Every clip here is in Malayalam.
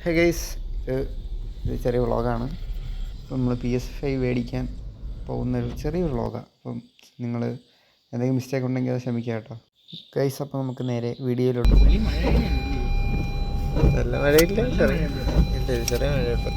ഹേ ഗൈസ്, ഇത് ചെറിയ വ്ളോഗാണ്. അപ്പം നമ്മൾ PS5 മേടിക്കാൻ പോകുന്നൊരു ചെറിയൊരു വ്ളോഗാണ്. അപ്പം നിങ്ങൾ എന്തെങ്കിലും മിസ്റ്റേക്ക് ഉണ്ടെങ്കിൽ അത് ക്ഷമിക്കുക കേട്ടോ ഗൈസ്. അപ്പോൾ നമുക്ക് നേരെ വീഡിയോയിലോട്ട് പോകാം. നല്ല മഴയില്ല, ചെറിയ മഴയുണ്ട്.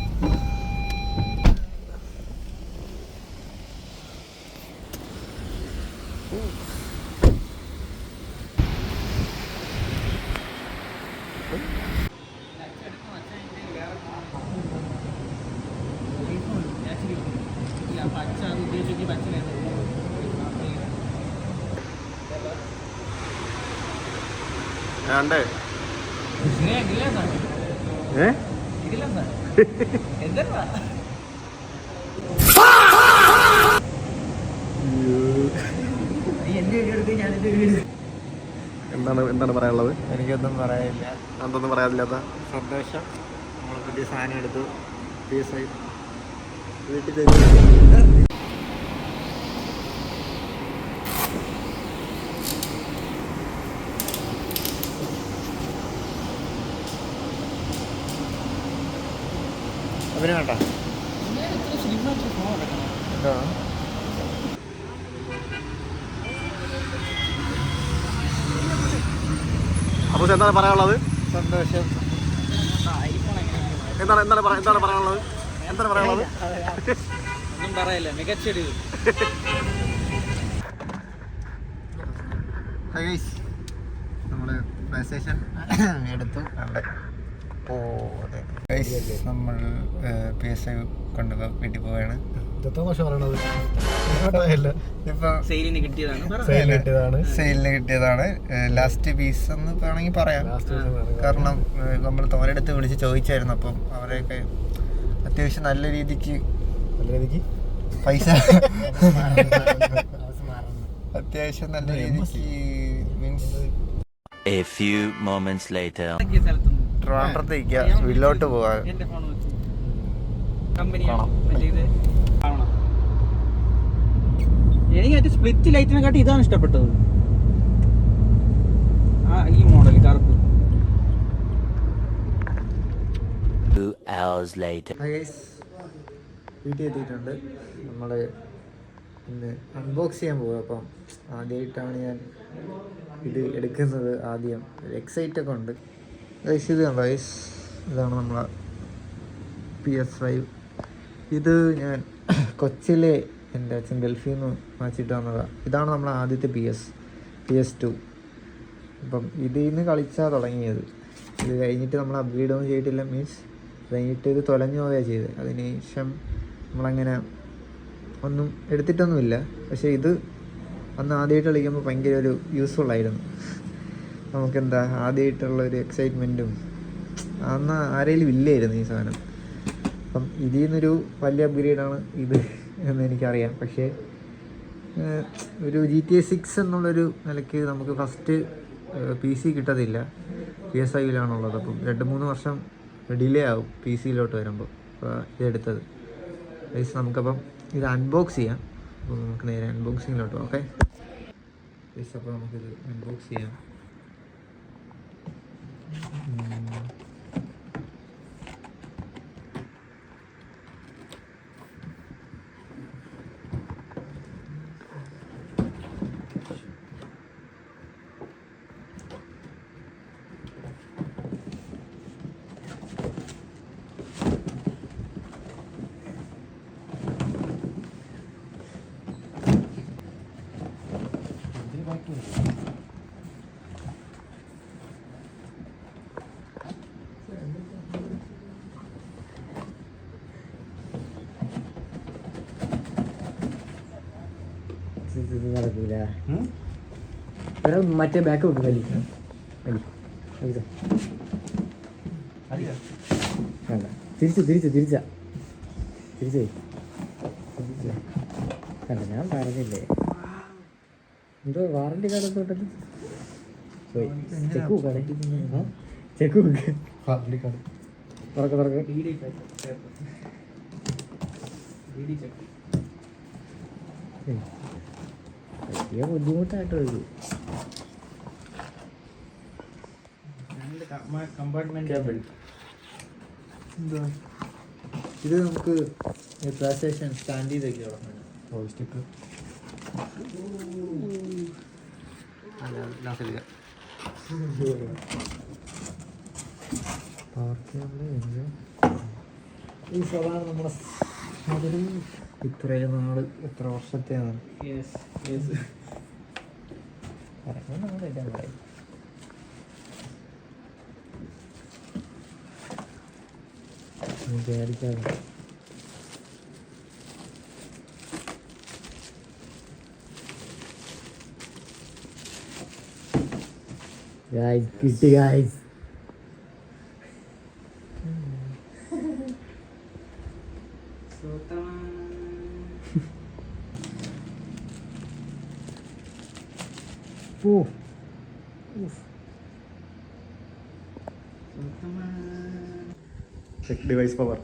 എന്താണ് പറയാനുള്ളത്? എനിക്കൊന്നും പറയാനില്ല. എന്തൊന്നും പറയാനില്ലാത്ത സന്തോഷം. നമ്മൾ പുതിയ സാധനം എടുത്തു. PS5 വീട്ടിൽ അവന് കേട്ടോ. അപ്പോൾ എന്താണ് പറയാനുള്ളത്? സന്തോഷം. എന്താണ് പറയാനുള്ളത്? ഒന്നും പറയില്ല, മികച്ചൊരു നമ്മൾ PlayStation എടുത്തു. നമ്മൾ PS5 കൊണ്ട് വീട്ടിൽ പോവുകയാണ്. ഇപ്പം സെയിലിന് കിട്ടിയതാണ്. ലാസ്റ്റ് പീസ് എന്ന് വേണമെങ്കിൽ പറയാം. കാരണം നമ്മൾ തോനെടുത്ത് വിളിച്ച് ചോദിച്ചായിരുന്നു. അപ്പം അവരെയൊക്കെ അത്യാവശ്യം നല്ല രീതിക്ക് പൈസ അത്യാവശ്യം നല്ല രീതിക്ക് മീൻസ് ട്രിവാൻഡ്രത്തേക്ക് വീട്ടിലോട്ട് പോകാൻ. എനിക്ക് മറ്റേ സ്പ്ലിറ്റ് ലൈറ്റിനെക്കാട്ടി ഇതാണ് ഇഷ്ടപ്പെട്ടത്. ഈ മോഡൽ കറുപ്പ്. വീട്ടിൽ എത്തിയിട്ടുണ്ട്. നമ്മൾ ഇന്ന് അൺബോക്സ് ചെയ്യാൻ പോകും. അപ്പം ആദ്യമായിട്ടാണ് ഞാൻ ഇത് എടുക്കുന്നത്. ആദ്യം എക്സൈറ്റ് ഒക്കെ ഉണ്ട്. ഇത് കണ്ടോ, ഇതാണ് നമ്മളെ PS5. ഇത് ഞാൻ കൊച്ചിയിലെ എൻ്റെ അച്ഛൻ ഗൾഫിൽ നിന്ന് വാങ്ങിച്ചിട്ട് വന്നതാണ്. ഇതാണ് നമ്മളെ ആദ്യത്തെ PS2. അപ്പം ഇതിൽ നിന്ന് കളിച്ചാൽ തുടങ്ങിയത്. ഇത് കഴിഞ്ഞിട്ട് നമ്മൾ അപ്ഗ്രേഡ് ഒന്നും ചെയ്തിട്ടില്ല. മീൻസ് കഴിഞ്ഞിട്ട് ഇത് തൊലഞ്ഞു പോവുകയാണ് ചെയ്തത്. അതിനുശേഷം നമ്മളങ്ങനെ ഒന്നും എടുത്തിട്ടൊന്നുമില്ല. പക്ഷേ ഇത് അന്ന് ആദ്യമായിട്ട് കളിക്കുമ്പോൾ ഭയങ്കര ഒരു യൂസ്ഫുള്ളായിരുന്നു. നമുക്കെന്താ ആദ്യമായിട്ടുള്ളൊരു എക്സൈറ്റ്മെൻറ്റും അന്ന് ആരെങ്കിലും ഇല്ലായിരുന്നു ഈ സാധനം. അപ്പം ഇതിൽ നിന്നൊരു വലിയ അപ്ഗ്രേഡാണ് ഇത് എന്ന് എനിക്കറിയാം. പക്ഷേ ഒരു GTA 6 എന്നുള്ളൊരു നിലയ്ക്ക് നമുക്ക് ഫസ്റ്റ് PC കിട്ടത്തില്ല. PS5-ലാണുള്ളത്. അപ്പം 2-3 വർഷം ഡിലേ ആവും PC-യിലോട്ട് വരുമ്പോൾ. അപ്പോൾ ഇതെടുത്തത് നമുക്കപ്പം ഇത് അൺബോക്സ് ചെയ്യാം. അപ്പോൾ നമുക്ക് നേരെ അൺബോക്സിങ്ങിലോട്ട് പോകാം. ഓക്കെ, അപ്പോൾ നമുക്കിത് അൺബോക്സ് ചെയ്യാം. നടക്കൂല. മറ്റേ ബാക്ക് വെക്കും. വേണ്ട, തിരിച്ചേ കണ്ട. ഞാൻ പറഞ്ഞില്ലേ എന്തോ വാറണ്ടി കാർഡ് തൊട്ടല്ലോ. ചെക്ക് ബുക്കാണ്. ചെക്ക് ബുക്ക് തുറക്ക്. വലിയ ബുദ്ധിമുട്ടായിട്ടോ ഇത്. കമ്പാർട്ട്മെന്റ് എന്താ ഇത് നമുക്ക് പ്ലേ സ്റ്റേഷൻ സ്റ്റാൻഡ് ചെയ്തൊക്കെ ജോയ്സ്റ്റിക്ക് പവർ കേബിൾ ഈ സാധാരണ നമ്മുടെ അതിലും ഇത്രയും നാള് എത്ര വർഷത്തെയാണ് വിചാരിക്കാതെ കിട്ടി ഗായ്സ്. ഓ ചെക്ക് ഡിവൈസ് പവർ.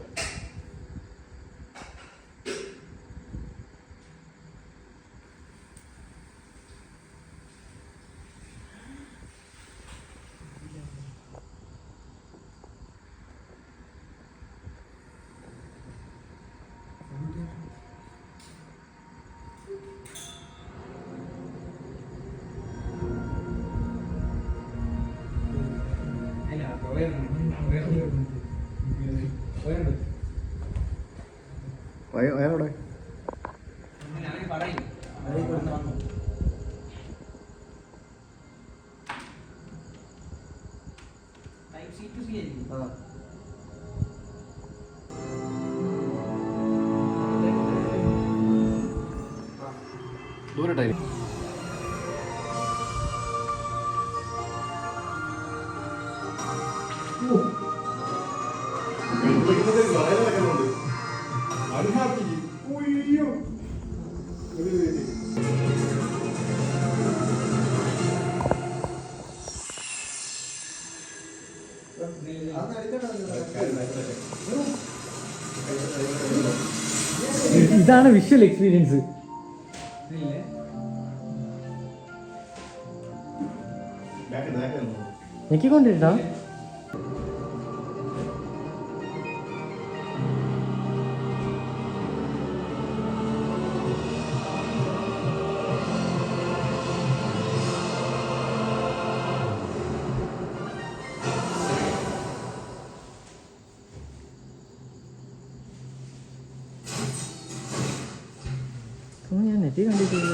വയറവിടെ ദൂരട്ടായി. ഇതാണ് വിഷ്വൽ എക്സ്പീരിയൻസ്. ഞെക്കിക്കൊണ്ടിട്ടാ ഞാൻ നെറ്റി കണ്ടിട്ടില്ല.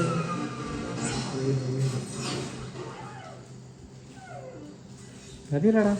മതിയല്ലടാ.